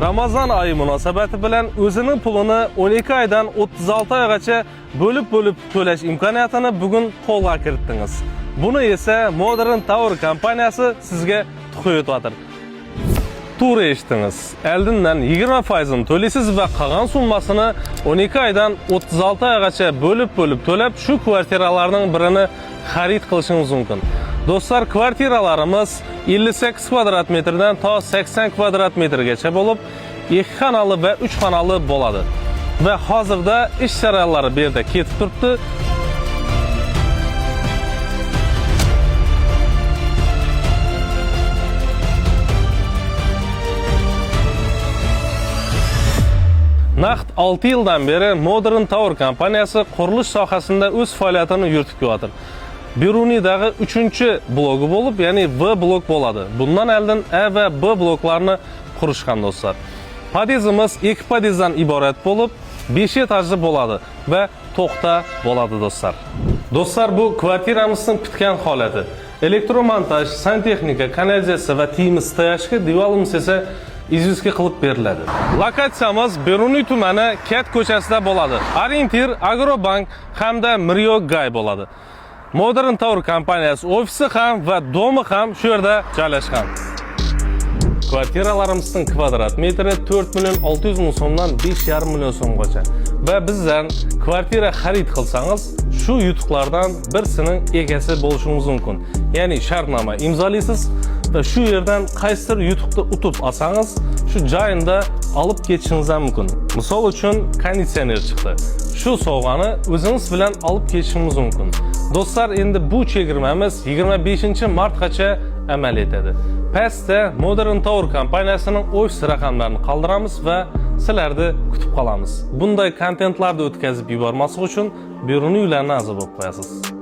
Ramazan ayı münasebeti bilan o'zining pulini 12 aydan 36 oygacha bo'lib to'lash imkoniyatini bugun qo'lga kiritdingiz. Buni esa Modern Tower kompaniyasi sizga tuqayotadi. To'g'ri eshitdingiz. Oldindan 20% to'laysiz va qolgan summasini 12 aydan 36 oygacha bo'lib to'lab, shu kvartiralarning birini xarid qilishingiz mumkin. Do'stlar, kvartiralarimiz 58 kvadrat metrdan to 80 kvadrat metrgacha bo'lib, 2 xonali va 3 xonali bo'ladi. Va hozirda ish jarayonlari bu yerda ketib turibdi. Naqd 6 yildan beri Modern Tower kompaniyasi qurilish sohasida o'z faoliyatini yuritib kelayotir. Berunidagi 3-blogi bo'lib, ya'ni V blok bo'ladi. Bundan oldin A va B bloklarni qurishgan do'stlar. Podizimiz 2 podizdan iborat bo'lib, 5 etajli bo'ladi va to'xta bo'ladi do'stlar. Do'stlar, bu kvartiramizning bitgan holati. Elektromontaj, santexnika, kanalizatsiya va timiz tayashga divalimiz esa izviski qilib beriladi. Lokatsiyamiz Beruniy tumani Kat ko'chasida bo'ladi. Orientir, Agrobank hamda Miryo Gay bo'ladi. Modern Tower kompaniyasi ofisi ham va domi ham shu yerda joylashgan. Kvartiralarimizning kvadrat metri 4.600.000 so'mdan 5.5 million so'mgacha. Va bizdan kvartira xarid qilsangiz, shu yutuqlardan birisining egasi bo'lishingiz mumkin. Ya'ni shartnoma imzolaysiz va shu yerdan qaysidir yutuqni utib olsangiz, shu joyinda olib ketishingiz mumkin. Misol uchun, konditsioner chiqdi. Shu sovg'ani o'zingiz bilan olib ketishingiz mumkin. Do'stlar, endi bu chegirmamiz 25-martgacha amal etadi. Pastda Modern Tower kompaniyasining ofis raqamlarini qoldiramiz va sizlarni kutib qolamiz. Bunday kontentlarni o'tkazib yubormaslik uchun Beruniy uylarni a'zo bo'lib qo'yasiz.